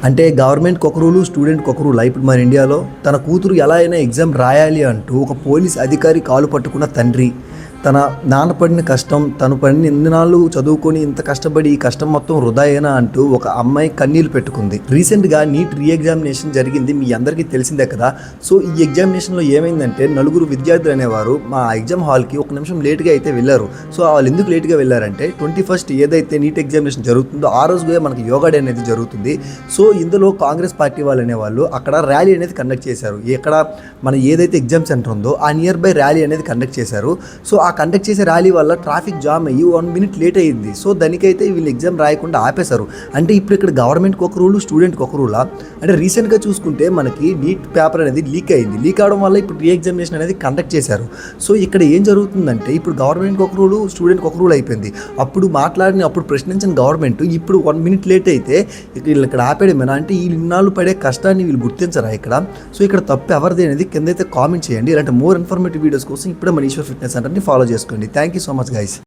అంటే గవర్నమెంట్‌కి ఒక రూలు, స్టూడెంట్‌కి ఒక రూలా? ఇప్పుడు మన ఇండియాలో తన కూతురు ఎలా అయినా ఎగ్జామ్ రాయాలి అంటూ ఒక పోలీస్ అధికారి కాలు పట్టుకున్న తండ్రి, తన నాన్న పడిన కష్టం, తను పడిన ఇన్నాళ్ళు చదువుకొని ఇంత కష్టపడి ఈ కష్టం మొత్తం వృధాయేనా అంటూ ఒక అమ్మాయి కన్నీళ్లు పెట్టుకుంది. రీసెంట్‌గా నీట్ రీ ఎగ్జామినేషన్ జరిగింది, మీ అందరికీ తెలిసిందే కదా. సో ఈ ఎగ్జామినేషన్‌లో ఏమైందంటే నలుగురు విద్యార్థులు అనేవారు మా ఎగ్జామ్ హాల్‌కి ఒక నిమిషం లేట్‌గా అయితే వెళ్ళారు. సో వాళ్ళు ఎందుకు లేట్‌గా వెళ్ళారంటే 21st ఏదైతే నీట్ ఎగ్జామినేషన్ జరుగుతుందో ఆ రోజుగా మనకి యోగా డే అనేది జరుగుతుంది. సో ఇందులో కాంగ్రెస్ పార్టీ వాళ్ళు అనేవాళ్ళు అక్కడ ర్యాలీ అనేది కండక్ట్ చేశారు. ఇక్కడ మన ఏదైతే ఎగ్జామ్ సెంటర్ ఉందో ఆ నియర్ బై ర్యాలీ అనేది కండక్ట్ చేశారు. సో ఆ కండక్ట్ చేసే ర్యాలీ వల్ల ట్రాఫిక్ జామ్ అయ్యి 1 minute లేట్ అయ్యింది. సో దానికైతే వీళ్ళు ఎగ్జామ్ రాయకుండా ఆపేశారు. అంటే ఇప్పుడు ఇక్కడ గవర్నమెంట్కి ఒక రూలు, స్టూడెంట్కి ఒక రూలా? అంటే రీసెంట్గా చూసుకుంటే మనకి నీట్ పేపర్ అనేది లీక్ అయింది. లీక్ అవడం వల్ల ఇప్పుడు రీ ఎగ్జామినేషన్ అనేది కండక్ట్ చేశారు. సో ఇక్కడ ఏం జరుగుతుందంటే ఇప్పుడు గవర్నమెంట్కి ఒక రూలు, స్టూడెంట్కి ఒక రూల్ అయిపోయింది. అప్పుడు ప్రశ్నించిన గవర్నమెంట్ ఇప్పుడు 1 minute లేట్ అయితే వీళ్ళు ఇక్కడ ఆపేయడమేనా? అంటే ఈ ఇన్నాళ్ళు పడే కష్టాన్ని వీళ్ళు గుర్తించరా ఇక్కడ? సో ఇక్కడ తప్పు ఎవరిది అనేది కింద అయితే కామెంట్ చేయండి. ఇలాంటి మోర్ ఇన్ఫర్మేటివ్ వీడియోస్ కోసం ఇప్పుడే మన ఈశ్వర్ ఫిట్నెస్ సెంటర్ని ఫాలో చేసుకోండి. Thank you so much guys.